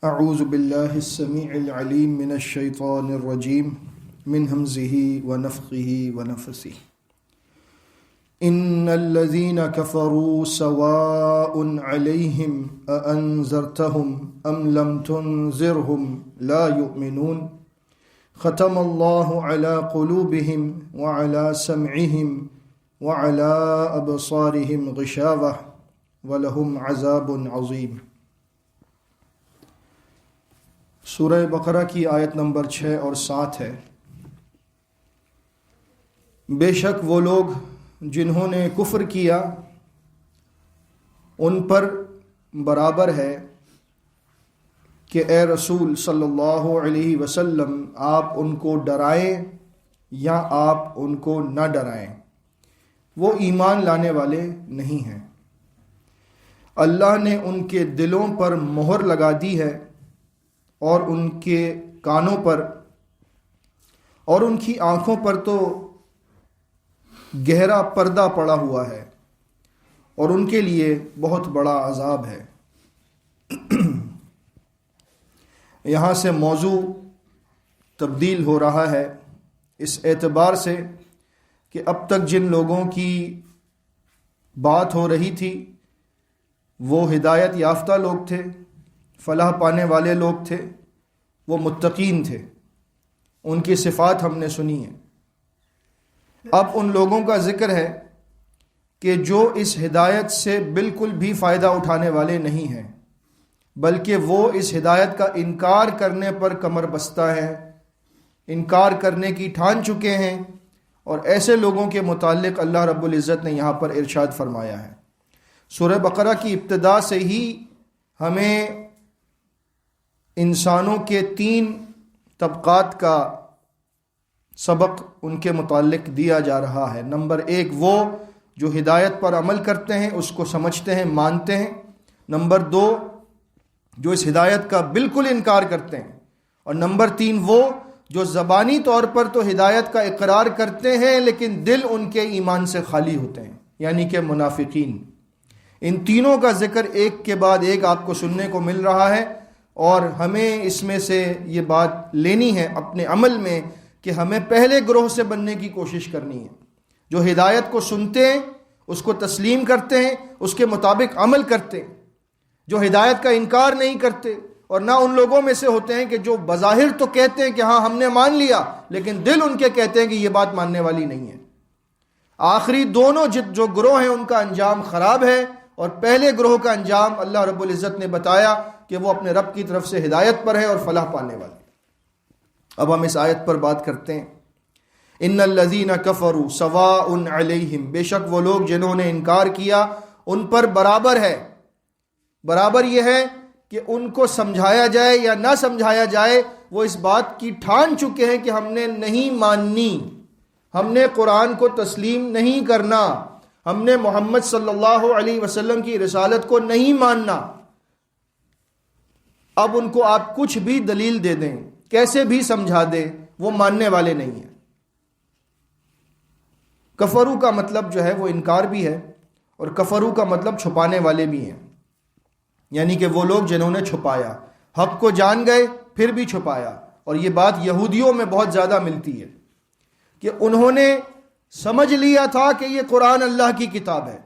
اعوذ باللہ السمیع العلیم من الشیطان الرجیم من ہمزہ ونفخہ ونفثہ ان الذین کفروا سواء علیہم اانذرتہم ام لم تنذرہم لا یؤمنون ختم اللہ علی قلوبہم وعلی سمعہم وعلی ابصارہم غشاوہ ولہم عذاب عظیم۔ سورہ بقرہ کی آیت نمبر 6 اور 7 ہے۔ بے شک وہ لوگ جنہوں نے کفر کیا ان پر برابر ہے کہ اے رسول صلی اللہ علیہ وسلم آپ ان کو ڈرائیں یا آپ ان کو نہ ڈرائیں، وہ ایمان لانے والے نہیں ہیں۔ اللہ نے ان کے دلوں پر مہر لگا دی ہے اور ان کے کانوں پر اور ان کی آنکھوں پر تو گہرا پردہ پڑا ہوا ہے اور ان کے لیے بہت بڑا عذاب ہے۔ یہاں سے موضوع تبدیل ہو رہا ہے اس اعتبار سے کہ اب تک جن لوگوں کی بات ہو رہی تھی وہ ہدایت یافتہ لوگ تھے، فلاح پانے والے لوگ تھے، وہ متقین تھے، ان کی صفات ہم نے سنی ہیں۔ اب ان لوگوں کا ذکر ہے کہ جو اس ہدایت سے بالکل بھی فائدہ اٹھانے والے نہیں ہیں، بلکہ وہ اس ہدایت کا انکار کرنے پر کمر بستہ ہیں، انکار کرنے کی ٹھان چکے ہیں، اور ایسے لوگوں کے متعلق اللہ رب العزت نے یہاں پر ارشاد فرمایا ہے۔ سورہ بقرہ کی ابتدا سے ہی ہمیں انسانوں کے 3 طبقات کا سبق ان کے متعلق دیا جا رہا ہے۔ نمبر 1 وہ جو ہدایت پر عمل کرتے ہیں، اس کو سمجھتے ہیں، مانتے ہیں۔ نمبر 2 جو اس ہدایت کا بالکل انکار کرتے ہیں، اور نمبر 3 وہ جو زبانی طور پر تو ہدایت کا اقرار کرتے ہیں لیکن دل ان کے ایمان سے خالی ہوتے ہیں، یعنی کہ منافقین۔ ان تینوں کا ذکر ایک کے بعد ایک آپ کو سننے کو مل رہا ہے، اور ہمیں اس میں سے یہ بات لینی ہے اپنے عمل میں کہ ہمیں پہلے گروہ سے بننے کی کوشش کرنی ہے، جو ہدایت کو سنتے ہیں، اس کو تسلیم کرتے ہیں، اس کے مطابق عمل کرتے ہیں، جو ہدایت کا انکار نہیں کرتے، اور نہ ان لوگوں میں سے ہوتے ہیں کہ جو بظاہر تو کہتے ہیں کہ ہاں ہم نے مان لیا لیکن دل ان کے کہتے ہیں کہ یہ بات ماننے والی نہیں ہے۔ آخری دونوں جو گروہ ہیں ان کا انجام خراب ہے، اور پہلے گروہ کا انجام اللہ رب العزت نے بتایا کہ وہ اپنے رب کی طرف سے ہدایت پر ہے اور فلاح پانے والے۔ اب ہم اس آیت پر بات کرتے ہیں۔ ان الذین کفروا سواء علیہم، بے شک وہ لوگ جنہوں نے انکار کیا ان پر برابر ہے۔ برابر یہ ہے کہ ان کو سمجھایا جائے یا نہ سمجھایا جائے، وہ اس بات کی ٹھان چکے ہیں کہ ہم نے نہیں ماننی، ہم نے قرآن کو تسلیم نہیں کرنا، ہم نے محمد صلی اللہ علیہ وسلم کی رسالت کو نہیں ماننا۔ اب ان کو آپ کچھ بھی دلیل دے دیں، کیسے بھی سمجھا دیں، وہ ماننے والے نہیں ہیں۔ کفرو کا مطلب جو ہے وہ انکار بھی ہے، اور کفرو کا مطلب چھپانے والے بھی ہیں، یعنی کہ وہ لوگ جنہوں نے چھپایا، حق کو جان گئے پھر بھی چھپایا۔ اور یہ بات یہودیوں میں بہت زیادہ ملتی ہے کہ انہوں نے سمجھ لیا تھا کہ یہ قرآن اللہ کی کتاب ہے،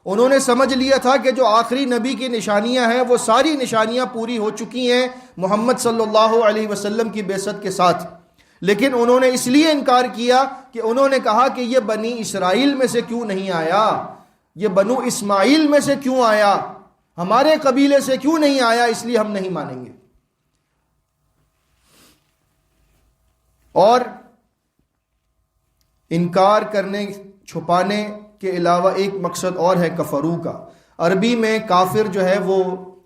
انہوں نے سمجھ لیا تھا کہ جو آخری نبی کی نشانیاں ہیں وہ ساری نشانیاں پوری ہو چکی ہیں محمد صلی اللہ علیہ وسلم کی بعثت کے ساتھ، لیکن انہوں نے اس لیے انکار کیا کہ انہوں نے کہا کہ یہ بنی اسرائیل میں سے کیوں نہیں آیا، یہ بنو اسماعیل میں سے کیوں آیا، ہمارے قبیلے سے کیوں نہیں آیا، اس لیے ہم نہیں مانیں گے۔ اور انکار کرنے، چھپانے کے علاوہ ایک مقصد اور ہے کفرو کا۔ عربی میں کافر جو ہے وہ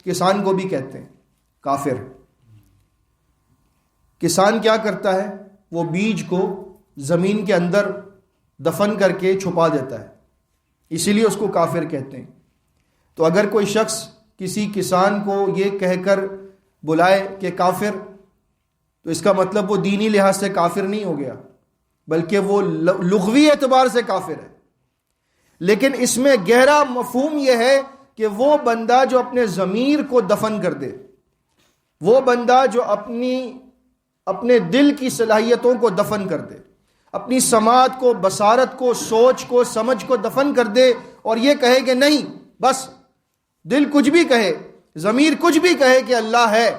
کسان کو بھی کہتے ہیں کافر۔ کسان کیا کرتا ہے؟ وہ بیج کو زمین کے اندر دفن کر کے چھپا دیتا ہے، اسی لیے اس کو کافر کہتے ہیں۔ تو اگر کوئی شخص کسی کسان کو یہ کہہ کر بلائے کہ کافر، تو اس کا مطلب وہ دینی لحاظ سے کافر نہیں ہو گیا، بلکہ وہ لغوی اعتبار سے کافر ہے۔ لیکن اس میں گہرا مفہوم یہ ہے کہ وہ بندہ جو اپنے ضمیر کو دفن کر دے، وہ بندہ جو اپنے دل کی صلاحیتوں کو دفن کر دے، اپنی سماعت کو، بصارت کو، سوچ کو، سمجھ کو دفن کر دے اور یہ کہے کہ نہیں، بس دل کچھ بھی کہے، ضمیر کچھ بھی کہے کہ اللہ ہے،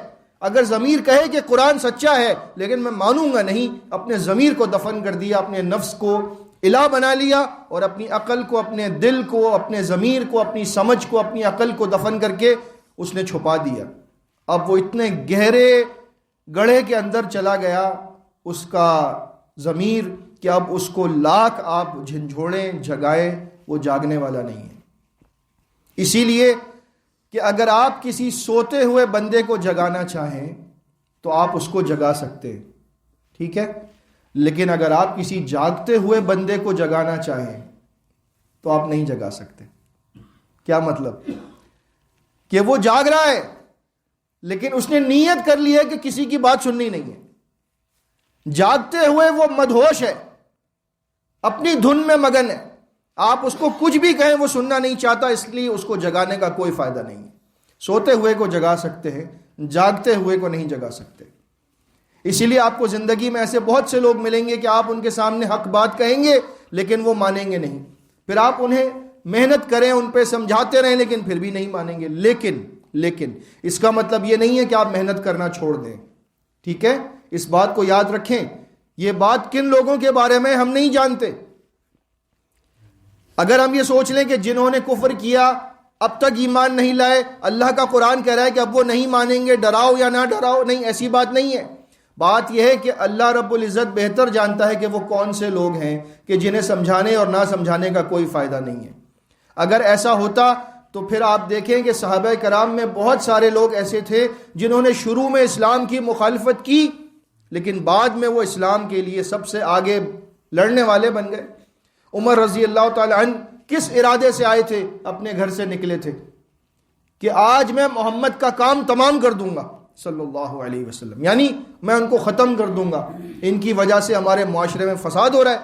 اگر ضمیر کہے کہ قرآن سچا ہے لیکن میں مانوں گا نہیں، اپنے ضمیر کو دفن کر دیا، اپنے نفس کو الہ بنا لیا اور اپنی عقل کو، اپنے دل کو، اپنے ضمیر کو، اپنی سمجھ کو، اپنی عقل کو دفن کر کے اس نے چھپا دیا۔ اب وہ اتنے گہرے گڑھے کے اندر چلا گیا اس کا ضمیر کہ اب اس کو لاکھ آپ جھنجھوڑیں، جگائے، وہ جاگنے والا نہیں ہے۔ اسی لیے کہ اگر آپ کسی سوتے ہوئے بندے کو جگانا چاہیں تو آپ اس کو جگا سکتے ہیں، ٹھیک ہے، لیکن اگر آپ کسی جاگتے ہوئے بندے کو جگانا چاہیں تو آپ نہیں جگا سکتے۔ کیا مطلب؟ کہ وہ جاگ رہا ہے لیکن اس نے نیت کر لی ہے کہ کسی کی بات سننی نہیں ہے، جاگتے ہوئے وہ مدہوش ہے، اپنی دھن میں مگن ہے، آپ اس کو کچھ بھی کہیں وہ سننا نہیں چاہتا، اس لیے اس کو جگانے کا کوئی فائدہ نہیں ہے۔ سوتے ہوئے کو جگا سکتے ہیں، جاگتے ہوئے کو نہیں جگا سکتے۔ اسی لیے آپ کو زندگی میں ایسے بہت سے لوگ ملیں گے کہ آپ ان کے سامنے حق بات کہیں گے لیکن وہ مانیں گے نہیں، پھر آپ انہیں محنت کریں، ان پہ سمجھاتے رہیں لیکن پھر بھی نہیں مانیں گے۔ لیکن اس کا مطلب یہ نہیں ہے کہ آپ محنت کرنا چھوڑ دیں، ٹھیک ہے، اس بات کو یاد رکھیں۔ یہ بات کن لوگوں کے بارے میں ہم نہیں جانتے۔ اگر ہم یہ سوچ لیں کہ جنہوں نے کفر کیا اب تک ایمان نہیں لائے، اللہ کا قرآن کہہ رہا ہے کہ اب وہ نہیں مانیں گے، ڈراؤ یا نہ ڈراؤ، نہیں، ایسی بات نہیں ہے۔ بات یہ ہے کہ اللہ رب العزت بہتر جانتا ہے کہ وہ کون سے لوگ ہیں کہ جنہیں سمجھانے اور نہ سمجھانے کا کوئی فائدہ نہیں ہے۔ اگر ایسا ہوتا تو پھر آپ دیکھیں کہ صحابہ کرام میں بہت سارے لوگ ایسے تھے جنہوں نے شروع میں اسلام کی مخالفت کی لیکن بعد میں وہ اسلام کے لیے سب سے آگے لڑنے والے بن گئے۔ عمر رضی اللہ تعالی عنہ کس ارادے سے آئے تھے؟ اپنے گھر سے نکلے تھے کہ آج میں محمد کا کام تمام کر دوں گا صلی اللہ علیہ وسلم، یعنی میں ان کو ختم کر دوں گا، ان کی وجہ سے ہمارے معاشرے میں فساد ہو رہا ہے۔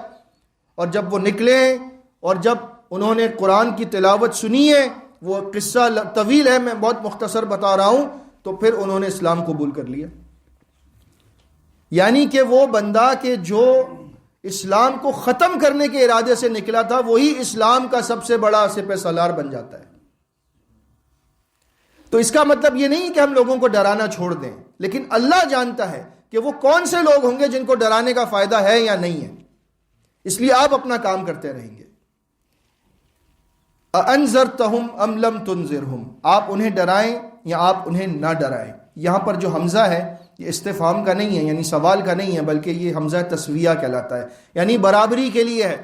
اور جب وہ نکلے اور جب انہوں نے قرآن کی تلاوت سنی ہے، وہ قصہ طویل ہے، میں بہت مختصر بتا رہا ہوں، تو پھر انہوں نے اسلام قبول کر لیا۔ یعنی کہ وہ بندہ کہ جو اسلام کو ختم کرنے کے ارادے سے نکلا تھا وہی اسلام کا سب سے بڑا سپہ سالار بن جاتا ہے۔ تو اس کا مطلب یہ نہیں کہ ہم لوگوں کو ڈرانا چھوڑ دیں، لیکن اللہ جانتا ہے کہ وہ کون سے لوگ ہوں گے جن کو ڈرانے کا فائدہ ہے یا نہیں ہے، اس لیے آپ اپنا کام کرتے رہیں گے۔ اَأَنذَرْتَهُمْ أَمْ لَمْ تُنذِرْهُمْ، آپ انہیں ڈرائیں یا آپ انہیں نہ ڈرائیں۔ یہاں پر جو حمزہ ہے یہ استفہام کا نہیں ہے، یعنی سوال کا نہیں ہے، بلکہ یہ حمزہ تسویہ کہلاتا ہے، یعنی برابری کے لیے ہے۔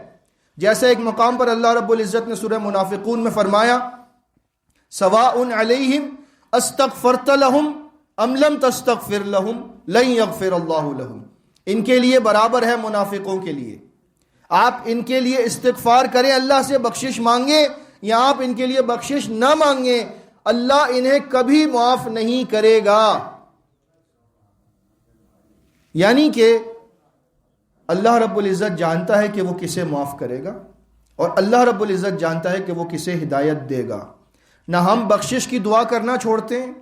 جیسے ایک مقام پر اللہ رب العزت نے سورہ منافقون میں فرمایا سواء علیہم استغفرت لہم ام لم تستغفر لہم لن یغفر اللہ لہم، ان کے لیے برابر ہے منافقوں کے لیے، آپ ان کے لیے استغفار کریں، اللہ سے بخشش مانگیں، یا آپ ان کے لیے بخشش نہ مانگیں، اللہ انہیں کبھی معاف نہیں کرے گا۔ یعنی کہ اللہ رب العزت جانتا ہے کہ وہ کسے معاف کرے گا اور اللہ رب العزت جانتا ہے کہ وہ کسے ہدایت دے گا۔ نہ ہم بخشش کی دعا کرنا چھوڑتے ہیں،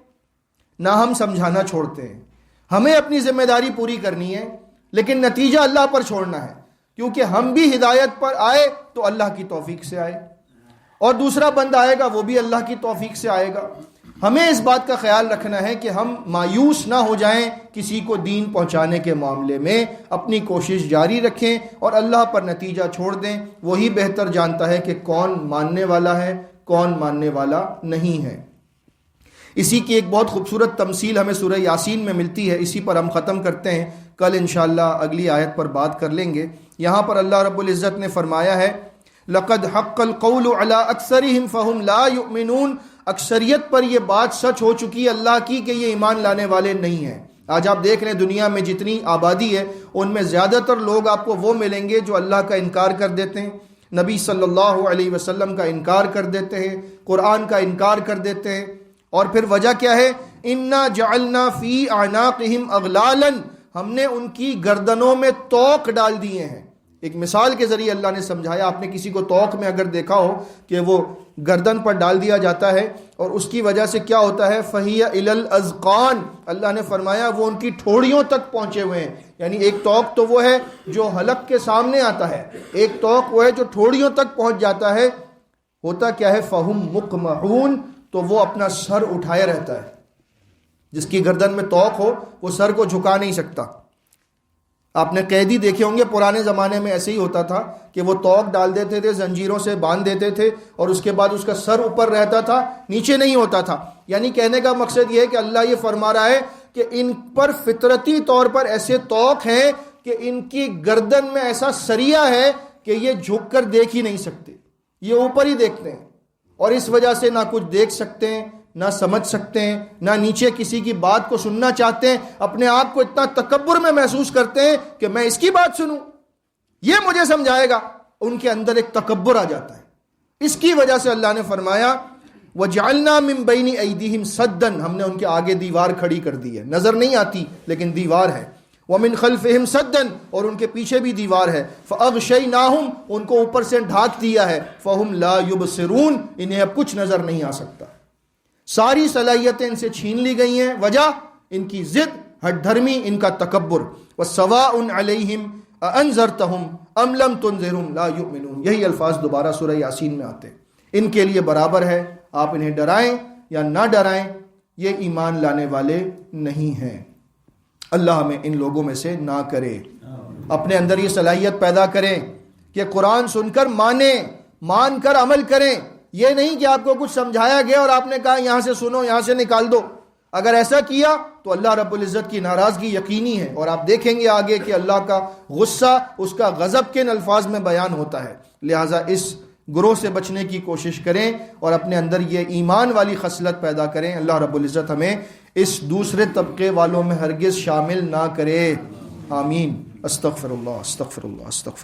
نہ ہم سمجھانا چھوڑتے ہیں، ہمیں اپنی ذمہ داری پوری کرنی ہے لیکن نتیجہ اللہ پر چھوڑنا ہے، کیونکہ ہم بھی ہدایت پر آئے تو اللہ کی توفیق سے آئے اور دوسرا بندہ آئے گا وہ بھی اللہ کی توفیق سے آئے گا۔ ہمیں اس بات کا خیال رکھنا ہے کہ ہم مایوس نہ ہو جائیں کسی کو دین پہنچانے کے معاملے میں، اپنی کوشش جاری رکھیں اور اللہ پر نتیجہ چھوڑ دیں، وہی بہتر جانتا ہے کہ کون ماننے والا ہے کون ماننے والا نہیں ہے۔ اسی کی ایک بہت خوبصورت تمثیل ہمیں سورہ یاسین میں ملتی ہے، اسی پر ہم ختم کرتے ہیں، کل انشاءاللہ اگلی آیت پر بات کر لیں گے۔ یہاں پر اللہ رب العزت نے فرمایا ہے لَقَدْ حَقَّ الْقَوْلُ عَلَىٰ أَكْثَرِهِمْ فَهُمْ لَا يُؤْمِنُونَ، اکثریت پر یہ بات سچ ہو چکی اللہ کی کہ یہ ایمان لانے والے نہیں ہیں۔ آج آپ دیکھ رہے ہیں دنیا میں جتنی آبادی ہے ان میں زیادہ تر لوگ آپ کو وہ ملیں گے جو اللہ کا انکار کر دیتے ہیں، نبی صلی اللہ علیہ وسلم کا انکار کر دیتے ہیں، قرآن کا انکار کر دیتے ہیں، اور پھر وجہ کیا ہے؟ اِنَّا جَعَلْنَا فِي أَعْنَاقِهِمْ أَغْلَالًا، ہم نے ان کی گردنوں میں توق ڈال دیے ہیں، ایک مثال کے ذریعے اللہ نے سمجھایا. آپ نے کسی کو توق میں اگر دیکھا ہو کہ وہ گردن پر ڈال دیا جاتا ہے اور اس کی وجہ سے کیا ہوتا ہے, فہیہ الی الاذقان, اللہ نے فرمایا وہ ان کی ٹھوڑیوں تک پہنچے ہوئے ہیں. یعنی ایک توق تو وہ ہے جو حلق کے سامنے آتا ہے, ایک توق وہ ہے جو ٹھوڑیوں تک پہنچ جاتا ہے. ہوتا کیا ہے, فہم مقمحون, تو وہ اپنا سر اٹھائے رہتا ہے. جس کی گردن میں توق ہو وہ سر کو جھکا نہیں سکتا. آپ نے قیدی دیکھے ہوں گے, پرانے زمانے میں ایسے ہی ہوتا تھا کہ وہ توق ڈال دیتے تھے, زنجیروں سے باندھ دیتے تھے, اور اس کے بعد اس کا سر اوپر رہتا تھا, نیچے نہیں ہوتا تھا. یعنی کہنے کا مقصد یہ ہے کہ اللہ یہ فرما رہا ہے کہ ان پر فطرتی طور پر ایسے توق ہیں کہ ان کی گردن میں ایسا سریا ہے کہ یہ جھک کر دیکھ ہی نہیں سکتے, یہ اوپر ہی دیکھتے ہیں, اور اس وجہ سے نہ کچھ دیکھ سکتے ہیں, نہ سمجھ سکتے ہیں, نہ نیچے کسی کی بات کو سننا چاہتے ہیں. اپنے آپ کو اتنا تکبر میں محسوس کرتے ہیں کہ میں اس کی بات سنوں, یہ مجھے سمجھائے گا. ان کے اندر ایک تکبر آ جاتا ہے. اس کی وجہ سے اللہ نے فرمایا وَجَعَلْنَا مِن بَيْنِ أَيْدِيهِمْ سَدًّا, ہم نے ان کے آگے دیوار کھڑی کر دی ہے, نظر نہیں آتی لیکن دیوار ہے. وَمِن خَلْفِهِمْ سَدًّا, اور ان کے پیچھے بھی دیوار ہے. فَأَغْشَيْنَاهُمْ, ان کو اوپر سے ڈھانک دیا ہے. فَهُمْ لَا يُبْصِرُونَ, انہیں اب کچھ نظر نہیں آ سکتا. ساری صلاحیتیں ان سے چھین لی گئی ہیں. وجہ ان کی ضد, ہٹ دھرمی, ان کا تکبر. وَسَوَاءٌ عَلَيْهِمْ أَأَنذَرْتَهُمْ أَمْ لَمْ تُنذِرْهُمْ لَا يُؤْمِنُونَ. یہی الفاظ دوبارہ سورہ یاسین میں آتے ہیں. ان کے لیے برابر ہے آپ انہیں ڈرائیں یا نہ ڈرائیں, یہ ایمان لانے والے نہیں ہیں. اللہ ہمیں ان لوگوں میں سے نہ کرے. اپنے اندر یہ صلاحیت پیدا کریں کہ قرآن سن کر مانیں, مان کر عمل کریں. یہ نہیں کہ آپ کو کچھ سمجھایا گیا اور آپ نے کہا یہاں سے سنو, یہاں سے نکال دو. اگر ایسا کیا تو اللہ رب العزت کی ناراضگی یقینی ہے, اور آپ دیکھیں گے آگے کہ اللہ کا غصہ, اس کا غضب کن الفاظ میں بیان ہوتا ہے. لہٰذا اس گروہ سے بچنے کی کوشش کریں اور اپنے اندر یہ ایمان والی خصلت پیدا کریں. اللہ رب العزت ہمیں اس دوسرے طبقے والوں میں ہرگز شامل نہ کرے. آمین. استغفر اللہ استغفر اللہ استغفر